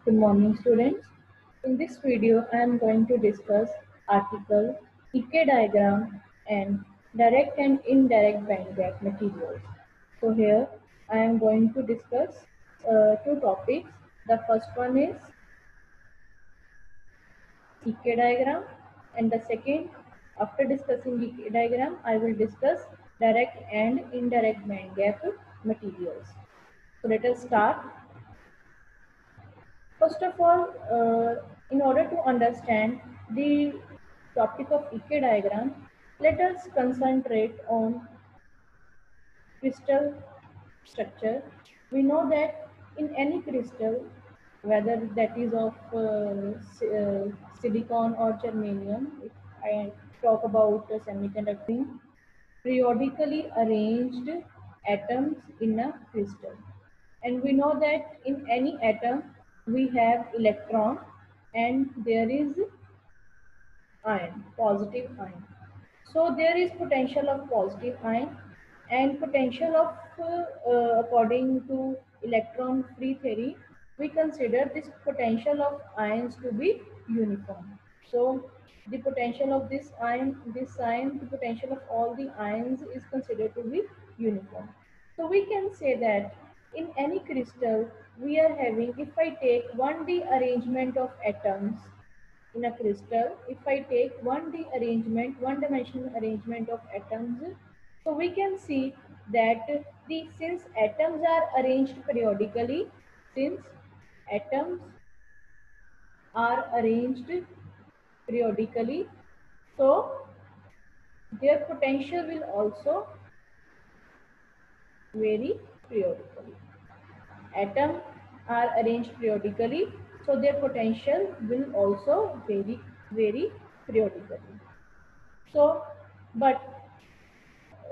Good morning, students. In this video, I am going to discuss article, Decay diagram, and direct and indirect band gap materials. So here, I am going to discuss two topics. The first one is Decay diagram, and the second, after discussing Decay diagram, I will discuss direct and indirect band gap materials. So let us start. First of all, in order to understand the topic of Ike diagram, let us concentrate on crystal structure. We know that in any crystal, whether that is of silicon or germanium, if I talk about semiconducting, periodically arranged atoms in a crystal. And we know that in any atom we have electron and there is ion, positive ion. So there is potential of positive ion and potential of according to electron free theory, we consider this potential of ions to be uniform. So the potential of this ion, the potential of all the ions is considered to be uniform. So we can say that in any crystal we are having, if I take 1D arrangement of atoms in a crystal, if I take 1D arrangement, one-dimensional arrangement of atoms, so we can see that since atoms are arranged periodically, since atoms are arranged periodically, so their potential will also vary periodically. Atoms are arranged periodically, so their potential will also vary periodically. So, but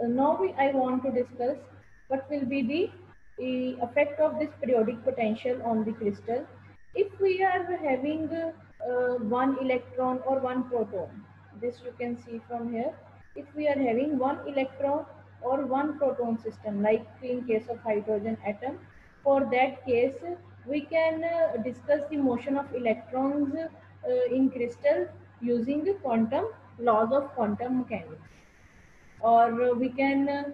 now I want to discuss what will be the effect of this periodic potential on the crystal. If we are having one electron or one proton, this you can see from here. If we are having one electron or one proton system, like in case of hydrogen atom, for that case we can discuss the motion of electrons in crystal using the quantum laws of quantum mechanics, or we can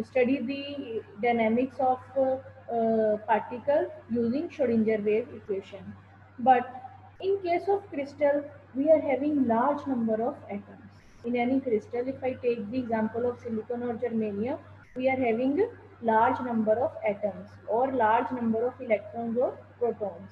study the dynamics of particle using Schrodinger wave equation. But in case of crystal, we are having large number of atoms. In any crystal, if I take the example of silicon or germanium, we are having large number of atoms or large number of electrons or protons.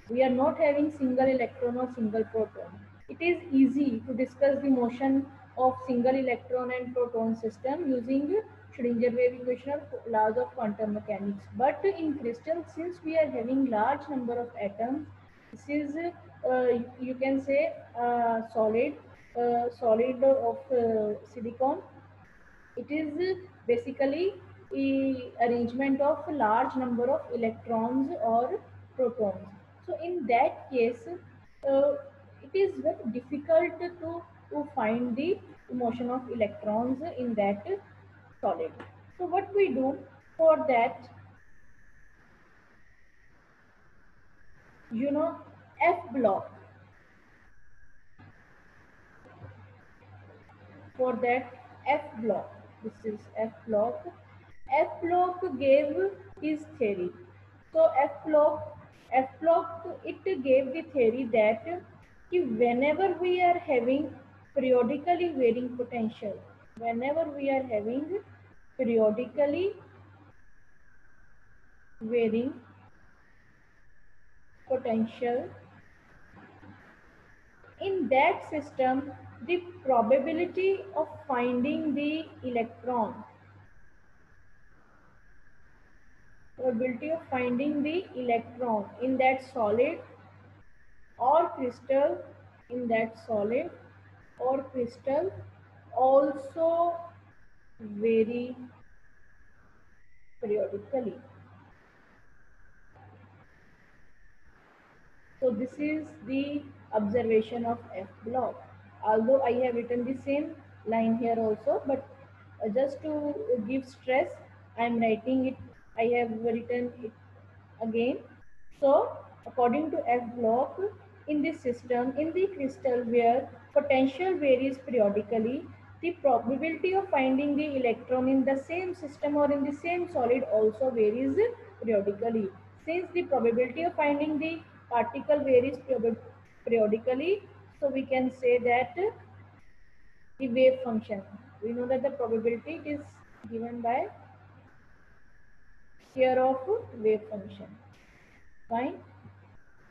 We are not having single electron or single proton. It is easy to discuss the motion of single electron and proton system using Schrodinger wave equation or laws of quantum mechanics. But in crystal, since we are having large number of atoms, this is you can say solid of silicon. It is basically a arrangement of a large number of electrons or protons. So in that case, it is very difficult to find the motion of electrons in that solid. So what we do for that, you know, F block. For that F block, this is F block. F block gave his theory. So F block, it gave the theory that whenever we are having periodically varying potential, whenever we are having periodically varying potential, in that system, the probability of finding the electron, probability of finding the electron in that solid or crystal, in that solid or crystal also vary periodically. So this is the observation of F block. Although I have written the same line here also, but just to give stress, I am writing it. I have written it again. So, according to F block, in this system, in the crystal where potential varies periodically, the probability of finding the electron in the same system or in the same solid also varies periodically. Since the probability of finding the particle varies periodically, so we can say that the wave function. We know that the probability is given by square of wave function. Fine.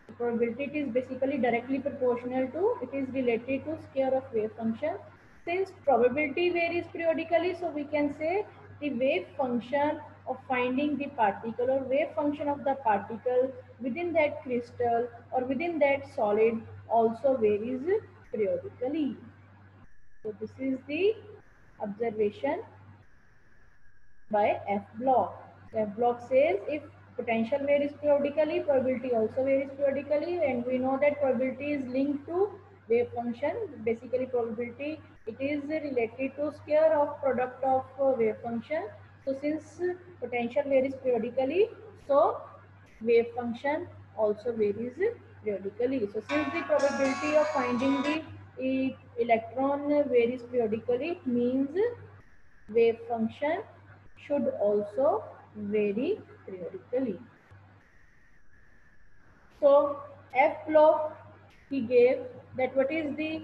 The probability is basically directly proportional to, it is related to square of wave function. Since probability varies periodically, so we can say the wave function of finding the particle or wave function of the particle within that crystal or within that solid also varies periodically. So this is the observation by F block. So F block says if potential varies periodically, probability also varies periodically, and we know that probability is linked to wave function. Basically, probability, it is related to square of product of wave function. So since potential varies periodically, so wave function also varies periodically. So since the probability of finding the electron varies periodically, it means wave function should also vary periodically. So F block, he gave that what is the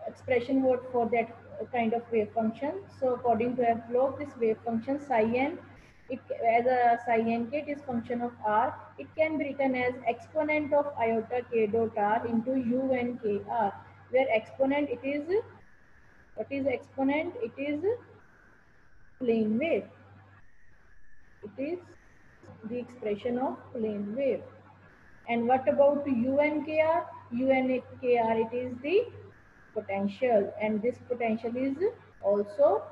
expression word for that kind of wave function. So according to F block, this wave function psi n, it, as a psi n k, it is function of r. It can be written as exponent of iota k dot r into u n k r, where exponent, it is, what is exponent? It is plane wave. It is the expression of plane wave. And what about UNKR? UNKR, it is the potential, and this potential is also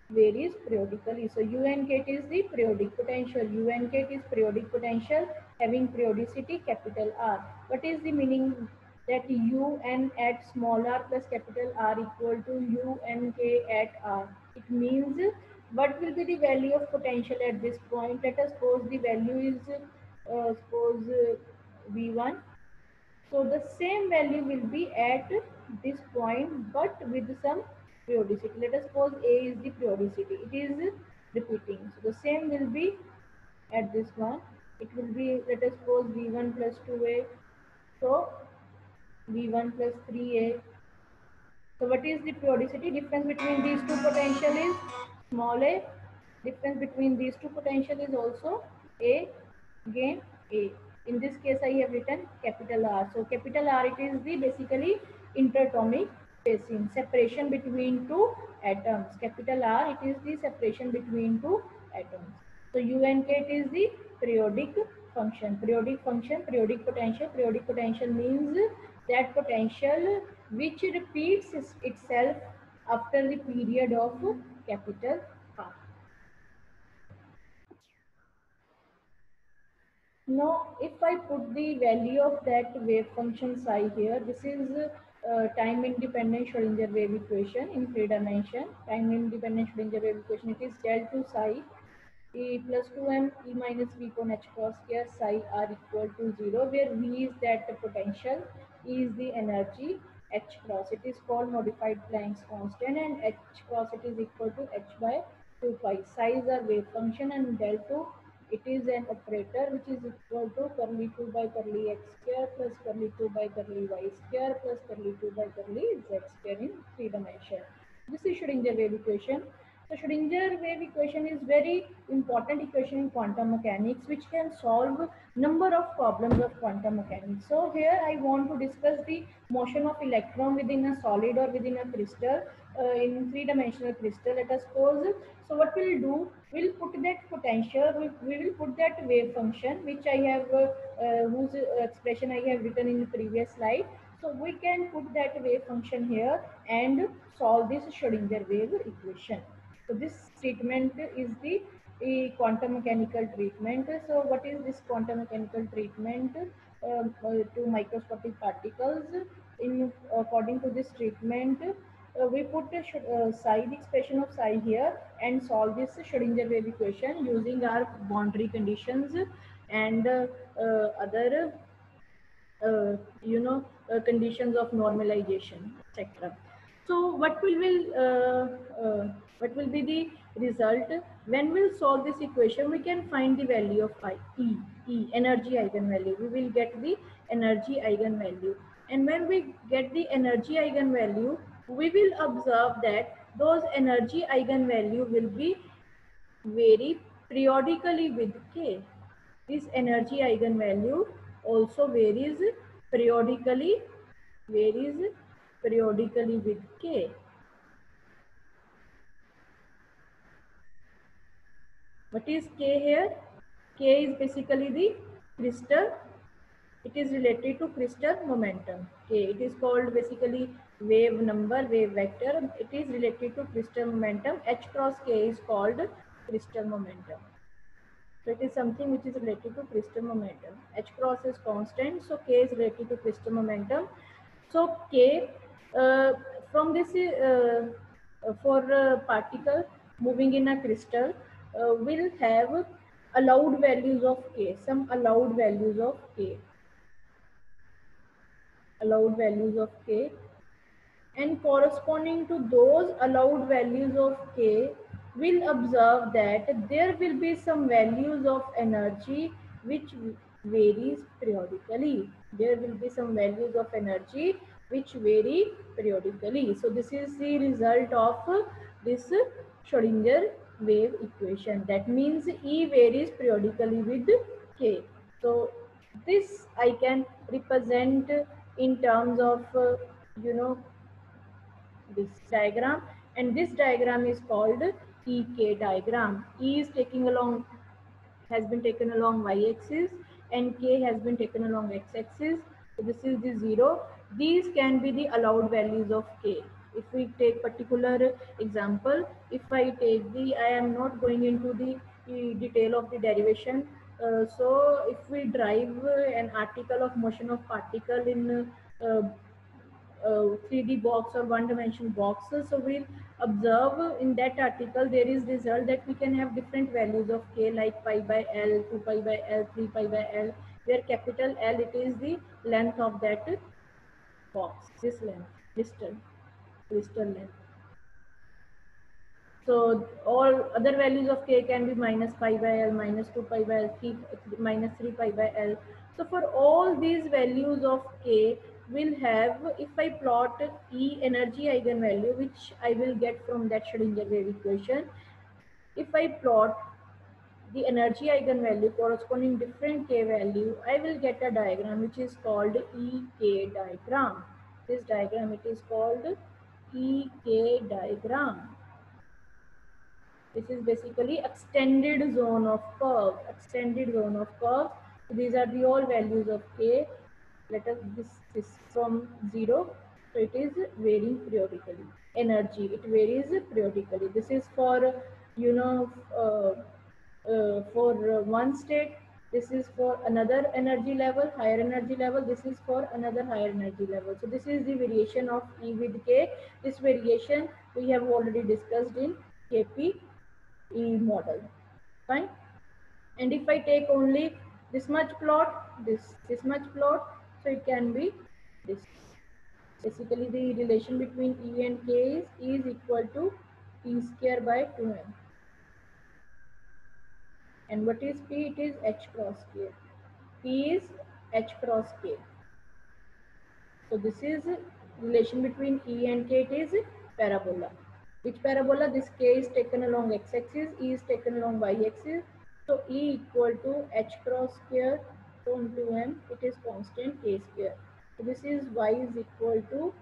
varies periodically. So UNK is the periodic potential. UNK is periodic potential having periodicity capital R. What is the meaning that UN at small r plus capital R equal to UNK at R? It means what will be the value of potential at this point? Let us suppose the value is suppose V1. So the same value will be at this point but with some periodicity. Let us suppose A is the periodicity. It is repeating. So the same will be at this one. It will be, let us suppose V1 plus 2A. So V1 plus 3A. So what is the periodicity? Difference between these two potential is small a. Difference between these two potential is also A, again A. In this case, I have written capital R. So capital R, it is the basically interatomic spacing, separation between two atoms. Capital R, it is the separation between two atoms. So UNK, it is the periodic function. Periodic function, periodic potential. Periodic potential means that potential which repeats itself after the period of capital R. Now, if I put the value of that wave function psi here, this is time independent Schrodinger wave equation in three dimension. Time independent Schrodinger wave equation, it is del 2 psi e plus 2m e minus v con h cross square psi r equal to 0, where v is that potential, e is the energy, h cross, it is called modified Planck's constant, and h cross, it is equal to h by 2 pi. Psi is a wave function, and del 2, it is an operator which is equal to curly 2 by curly x square plus curly 2 by curly y square plus curly 2 by curly z square in three dimension. This is Schrodinger wave equation. So Schrodinger wave equation is very important equation in quantum mechanics which can solve number of problems of quantum mechanics. So here I want to discuss the motion of electron within a solid or within a crystal in three-dimensional crystal. Let us suppose. So what we'll do, we'll put that potential, we will put that wave function which I have, whose expression I have written in the previous slide. So we can put that wave function here and solve this Schrodinger wave equation. So this treatment is the quantum mechanical treatment. So what is this quantum mechanical treatment to microscopic particles? In according to this treatment, we put the psi, the expression of psi here, and solve this Schrodinger wave equation using our boundary conditions. and other conditions of normalization, etc. So what will be the result when we'll solve this equation? We can find the value of energy eigenvalue. We will get the energy eigenvalue, and when we get the energy eigenvalue, we will observe that those energy eigenvalue will be vary periodically with k. This energy eigenvalue also periodically varies periodically with k. What is k here? K is basically the crystal. It is related to crystal momentum. K. It is called basically wave number, wave vector. It is related to crystal momentum. H cross k is called crystal momentum. So it is something which is related to crystal momentum. H cross is constant, so k is related to crystal momentum. So k uh, from this for particle moving in a crystal will have allowed values of k, some allowed values of k, allowed values of k, and corresponding to those allowed values of k, we'll observe that there will be some values of energy which varies periodically. There will be some values of energy which vary periodically. So this is the result of this Schrodinger wave equation. That means E varies periodically with k. So this I can represent in terms of you know this diagram, and this diagram is called EK diagram. E is taking along, has been taken along y-axis, and k has been taken along x-axis. So this is the 0. These can be the allowed values of k. If we take particular example, if I take the, I am not going into the detail of the derivation. So if we drive an article of motion of particle in 3D box or one dimensional boxes. So we'll observe in that article there is result that we can have different values of k, like pi by L, 2 pi by L, 3 pi by L, where capital L, it is the length of that box, this length, crystal length. So all other values of k can be minus pi by L, minus 2 pi by L, minus 3 pi by L. So for all these values of k, will have, if I plot E energy eigenvalue, which I will get from that Schrodinger wave equation, if I plot the energy eigenvalue corresponding different k value, I will get a diagram which is called EK diagram. This diagram, it is called EK diagram. This is basically extended zone of curve, extended zone of curve. So these are the all values of k. Let us this from 0. So it is varying periodically. Energy, it varies periodically. This is for for one state. This is for another energy level, higher energy level. This is for another higher energy level. So this is the variation of E with k. This variation we have already discussed in KP E model. Fine. And if I take only this much plot, this much plot, so it can be this. Basically, the relation between E and K is E is equal to P square by 2m. And what is P? It is H cross K. P is H cross K. So this is relation between E and K. It is parabola. Which parabola? This k is taken along x-axis, E is taken along y-axis. So E equal to h cross square from 2m, it is constant k square. So this is y is equal to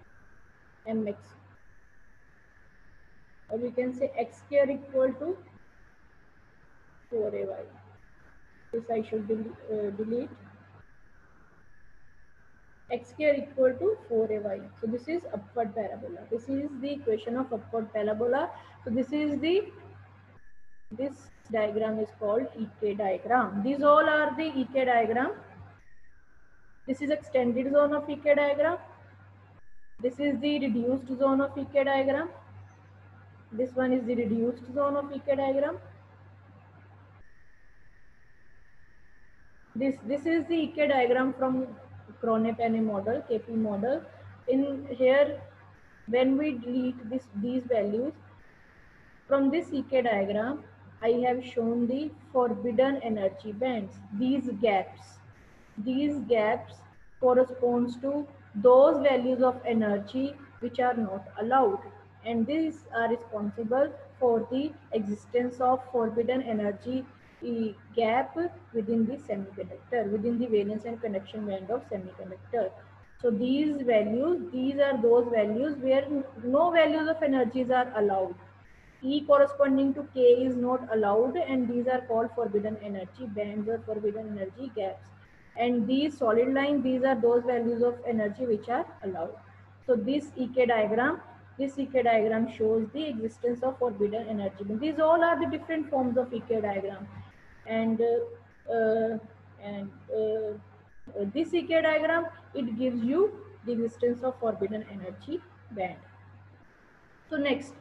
mx. Or we can say x square equal to 4ay. This I should delete. X square equal to 4ay. So this is upward parabola. This is the equation of upward parabola. So this diagram is called EK diagram. These all are the EK diagram. This is extended zone of EK diagram. This is the reduced zone of EK diagram. This one is the reduced zone of EK diagram. This is the EK diagram from Kronepenny model, KP model. In here, when we delete these values from this EK diagram, I have shown the forbidden energy bands. These gaps corresponds to those values of energy which are not allowed, and these are responsible for the existence of forbidden energy gap within the semiconductor, within the valence and conduction band of semiconductor. So these are those values where no values of energies are allowed. E corresponding to K is not allowed, and these are called forbidden energy bands or forbidden energy gaps. And these solid line, these are those values of energy which are allowed. So this EK diagram shows the existence of forbidden energy. These all are the different forms of EK diagram, and uh, and this EK diagram, it gives you the existence of forbidden energy band. So next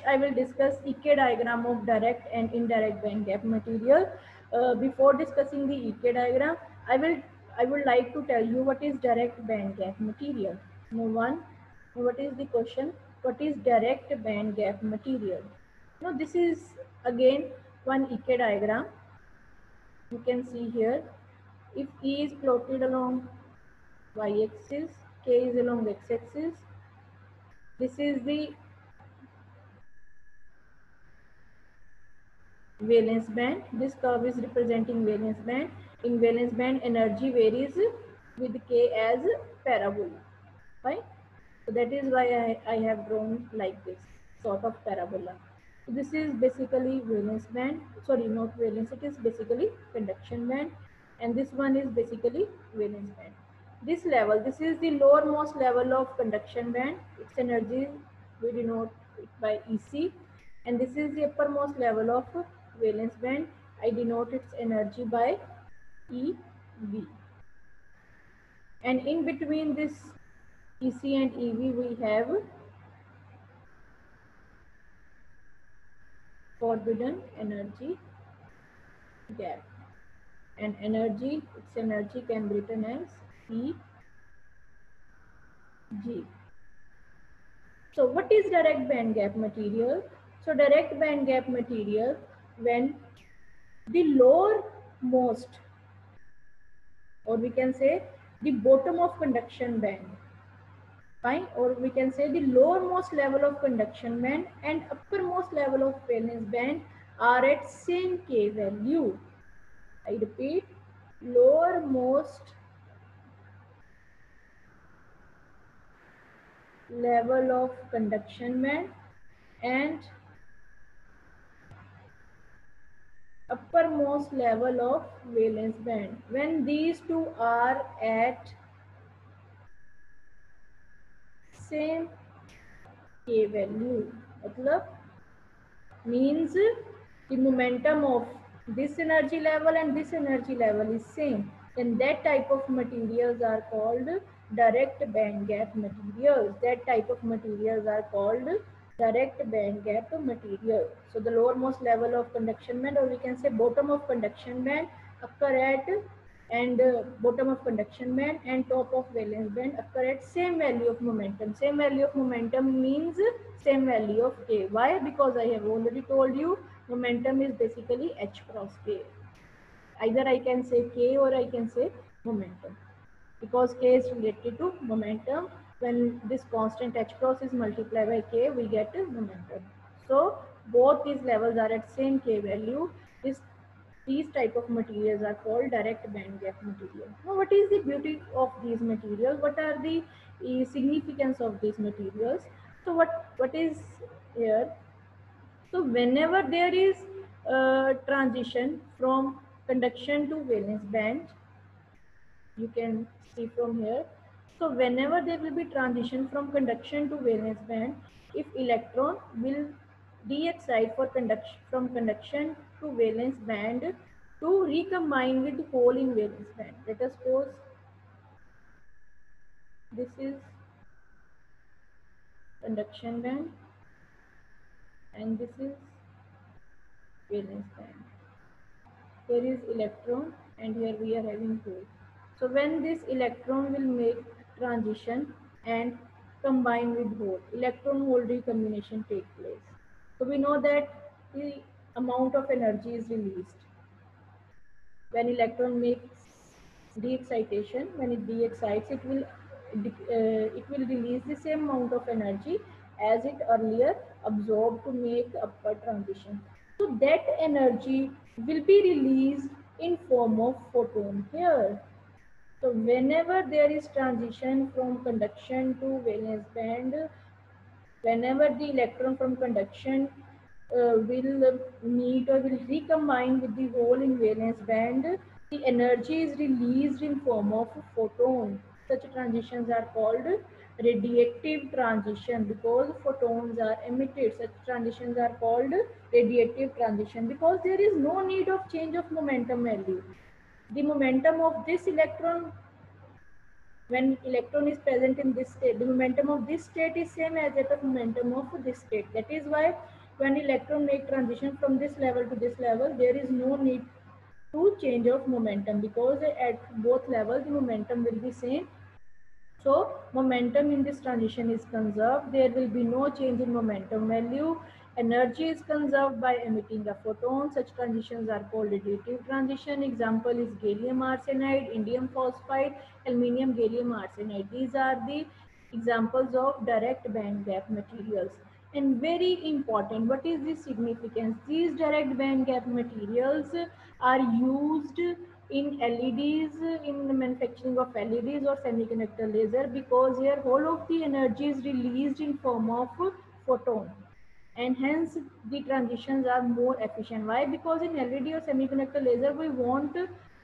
I will discuss EK diagram of direct and indirect band gap material. Before discussing the EK diagram, I would like to tell you what is direct band gap material. Number one, what is the question? What is direct band gap material? Now this is again one EK diagram. You can see here, if E is plotted along y-axis, K is along x-axis. This is the valence band. This curve is representing valence band. In valence band, energy varies with K as parabola. Right? So that is why I have drawn like this sort of parabola. So this is basically valence band. Sorry, not valence. It is basically conduction band, and this one is basically valence band. This is the lowermost level of conduction band. Its energy we denote it by EC, and this is the uppermost level of valence band. I denote its energy by EV. And in between this EC and EV, we have forbidden energy gap. And its energy can be written as EG. So what is direct band gap material? So direct band gap material, when the lowermost, or we can say the bottom of conduction band, fine, or we can say the lowermost level of conduction band and uppermost level of valence band are at same K value. I repeat, lowermost level of conduction band and uppermost level of valence band. When these two are at same K value, matlab means the momentum of this energy level and this energy level is same, then that type of materials are called direct band gap materials. That type of materials are called direct band gap material. So the lowermost level of conduction band, or we can say bottom of conduction band, occur at and bottom of conduction band and top of valence band occur at same value of momentum. Same value of momentum means same value of K. Why? Because I have already told you momentum is basically H cross K. Either I can say K or I can say momentum, because K is related to momentum. When this constant H cross is multiplied by K, we get momentum. So both these levels are at same K value. These type of materials are called direct band gap material. Now, what is the beauty of these materials? What are the significance of these materials? So what is here? So whenever there is a transition from conduction to valence band, you can see from here. So whenever there will be transition from conduction to valence band, if electron will de-excite for conduction from conduction to valence band to recombine with hole in valence band. Let us suppose this is conduction band and this is valence band. There is electron and here we are having hole. So when this electron will make transition and combine with hole, electron hole recombination take place. So we know that the amount of energy is released when electron makes de-excitation. When it de-excites, it will release the same amount of energy as it earlier absorbed to make upward transition. So that energy will be released in form of photon here. So whenever there is transition from conduction to valence band, whenever the electron from conduction will meet or will recombine with the hole in valence band, the energy is released in form of photon. Such transitions are called radiative transition because photons are emitted. Such transitions are called radiative transition because there is no need of change of momentum value. The momentum of this electron, when electron is present in this state, the momentum of this state is same as that of momentum of this state. That is why when electron make transition from this level to this level, there is no need to change of momentum because at both levels the momentum will be same. So momentum in this transition is conserved. There will be no change in momentum value. Energy is conserved by emitting a photon. Such transitions are called radiative transition. Example is gallium arsenide, indium phosphide, aluminium gallium arsenide. These are the examples of direct band gap materials. And very important, what is the significance? These direct band gap materials are used in LEDs, in the manufacturing of LEDs or semiconductor laser, because here whole of the energy is released in form of photon, and hence the transitions are more efficient. Why? Because in LED or semiconductor laser we want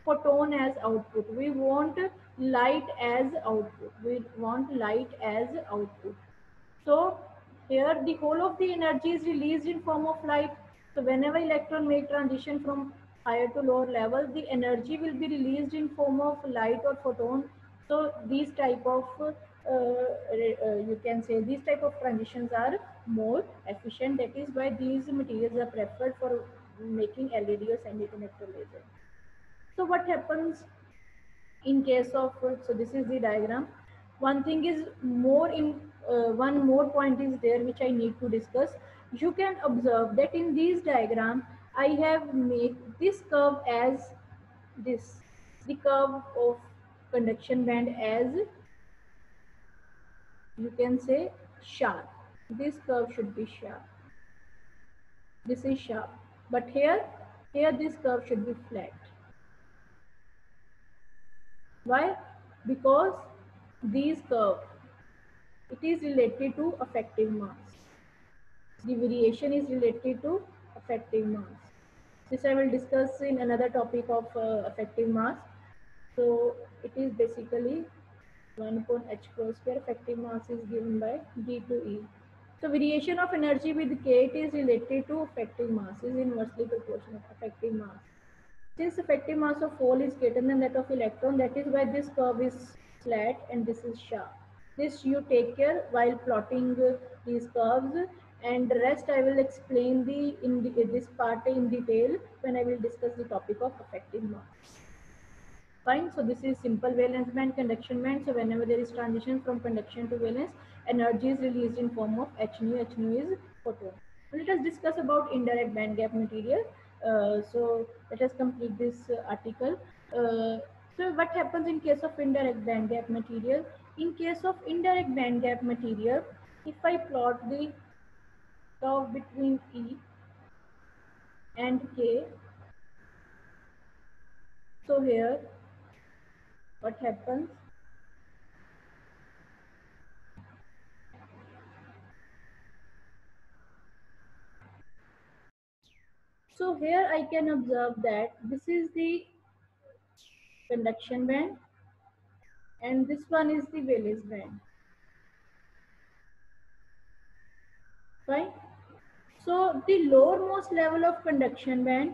photon as output, we want light as output, we want light as output. So here the whole of the energy is released in form of light. So whenever electron make transition from higher to lower level, the energy will be released in form of light or photon. So these type of you can say these type of transitions are more efficient. That is why these materials are preferred for making LED or semiconductor laser. So what happens in case of, so this is the diagram. One thing is more in one more point is there which I need to discuss. You can observe that in these diagram I have made this curve as this, the curve of conduction band as, you can say, sharp. This curve should be sharp, this is sharp, but here this curve should be flat. Why? Because these curve, it is related to effective mass. The variation is related to effective mass. This I will discuss in another topic of effective mass. So it is basically 1 upon h cross square. Effective mass is given by d to e. So variation of energy with k, it is related to effective mass, is inversely proportional effective mass. Since effective mass of hole is greater than that of electron, that is why this curve is flat and this is sharp. This you take care while plotting these curves, and the rest I will explain this part in detail when I will discuss the topic of effective mass. Fine. So this is simple valence band, conduction band. So whenever there is transition from conduction to valence, energy is released in form of h nu. H nu is photon. Let us discuss about indirect band gap material. So let us complete this article. So what happens in case of indirect band gap material? In case of indirect band gap material, if I plot the curve between E and K, so here what happens? So here I can observe that this is the conduction band and this one is the valence band. Fine. So the lowermost level of conduction band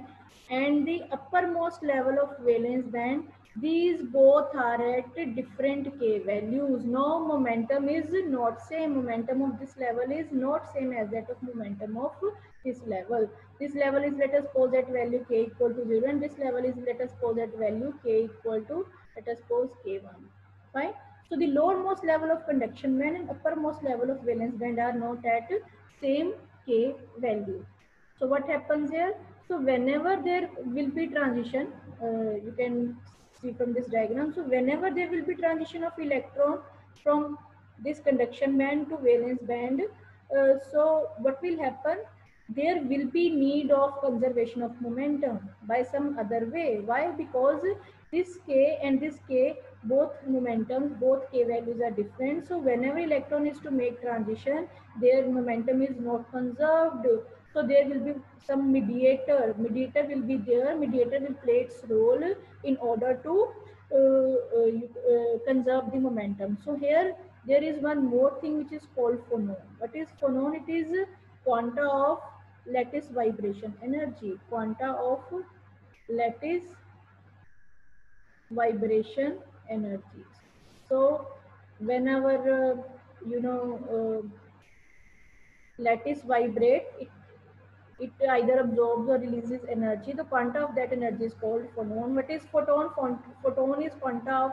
and the uppermost level of valence band these both are at different k values. No momentum is not same. Momentum of this level is not same as that of momentum of this level. This level is, let us suppose, at value k equal to 0, and this level is, let us suppose, at value k equal to, let us suppose, k1. Fine. So the lowermost level of conduction band and uppermost level of valence band are not at same k value. So what happens here? So whenever there will be transition, you can see from this diagram. So whenever there will be transition of electron from this conduction band to valence band, so what will happen? There will be need of conservation of momentum by some other way. Why? Because this k and this k, both momentums, both k values are different. So whenever electron is to make transition, their momentum is not conserved. So there will be some mediator. Mediator will be there. Mediator will play its role in order to conserve the momentum. So here there is one more thing which is called phonon. What is phonon? It is quanta of lattice vibration energy. Quanta of lattice vibration energy. So whenever lattice vibrate, it either absorbs or releases energy. The quanta of that energy is called phonon. What is photon? Photon is quanta of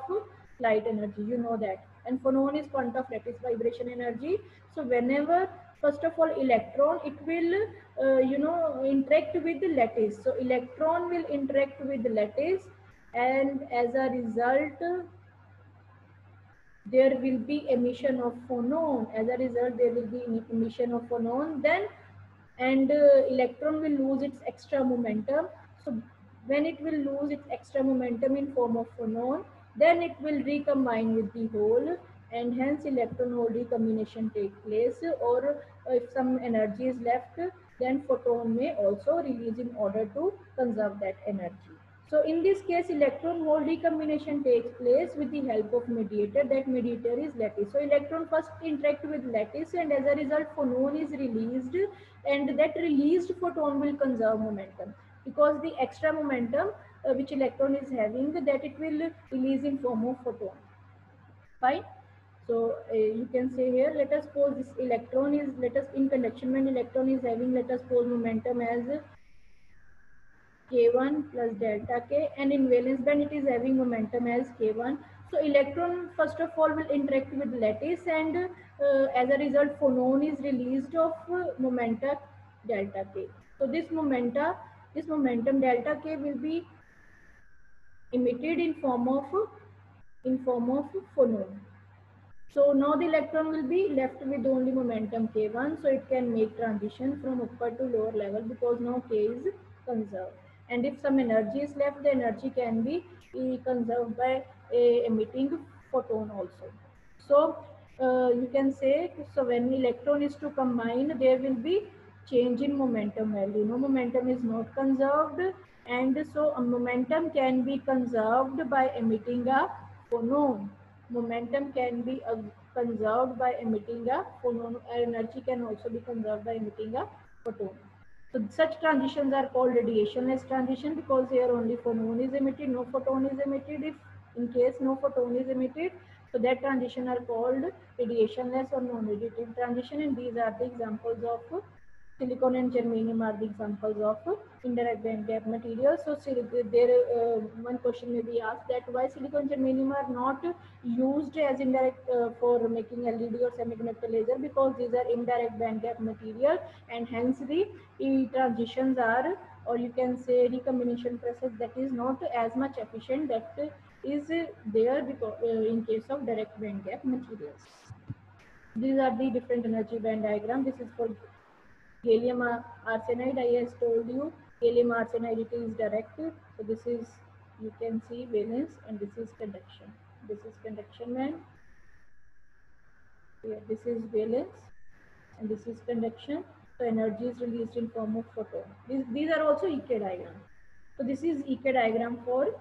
light energy. You know that. And phonon is quanta of lattice vibration energy. So whenever, first of all, electron, it will, interact with the lattice. So electron will interact with the lattice, and as a result, there will be emission of phonon. As a result, there will be emission of phonon. Then and electron will lose its extra momentum. So when it will lose its extra momentum in form of phonon, then it will recombine with the hole, and hence electron hole recombination take place. Or if some energy is left, then photon may also release in order to conserve that energy. So in this case, electron hole recombination takes place with the help of mediator. That mediator is lattice. So electron first interact with lattice, and as a result, phonon is released, and that released photon will conserve momentum, because the extra momentum which electron is having, that it will release in form of photon. Fine. So you can say here, let us suppose this electron is, let us, in conduction band, electron is having, let us suppose, momentum as k1 plus delta k, and in valence band it is having momentum as k1. So electron first of all will interact with lattice, and as a result, phonon is released of momenta delta k. So this momentum delta k will be emitted in form of phonon. So now the electron will be left with only momentum k1, so it can make transition from upper to lower level, because now k is conserved. And if some energy is left, the energy can be conserved by emitting photon also. So you can say, so when electron is to combine, there will be change in momentum value. No, momentum is not conserved, and so a momentum can be conserved by emitting a phonon. Momentum can be conserved by emitting a phonon. Energy can also be conserved by emitting a photon. So such transitions are called radiationless transition, because here only phonon is emitted, no photon is emitted. If in case no photon is emitted, so that transition are called radiationless or non-radiative transition. And these are the examples of silicon and germanium are the examples of indirect band gap materials. So one question may be asked, that why silicon and germanium are not used as indirect for making LED or semiconductor laser, because these are indirect band gap material, and hence the transitions are, or you can say recombination process, that is not as much efficient that is there, because in case of direct band gap materials. These are the different energy band diagram. This is for gallium arsenide. I has told you gallium arsenide, it is direct. So this is, you can see, valence, and this is conduction. This is conduction band. Here, this is valence, and this is conduction. So energy is released in form of photon. These are also EK diagram. So this is EK diagram for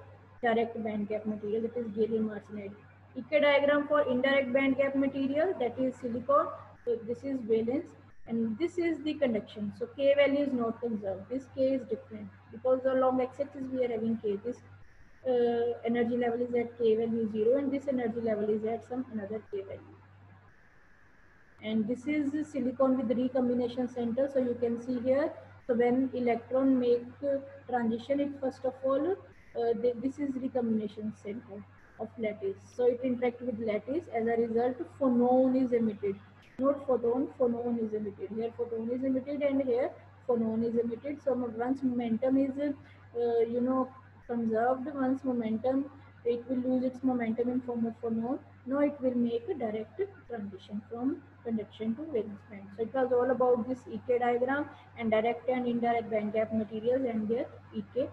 direct band gap material, that is gallium arsenide. EK diagram for indirect band gap material, that is silicon. So this is valence, and this is the conduction. So K value is not conserved. This K is different, because along x-axis we are having K. This energy level is at K value 0, and this energy level is at some another K value. And this is silicon with recombination center. So you can see here, so when electron make transition, it first of all, this is recombination center of lattice. So it interact with lattice. As a result, phonon is emitted. Not photon, phonon is emitted. Here photon is emitted and here phonon is emitted. So once momentum is, conserved, once momentum, it will lose its momentum in form of phonon. Now it will make a direct transition from conduction to valence band. So it was all about this EK diagram and direct and indirect band gap materials and their EK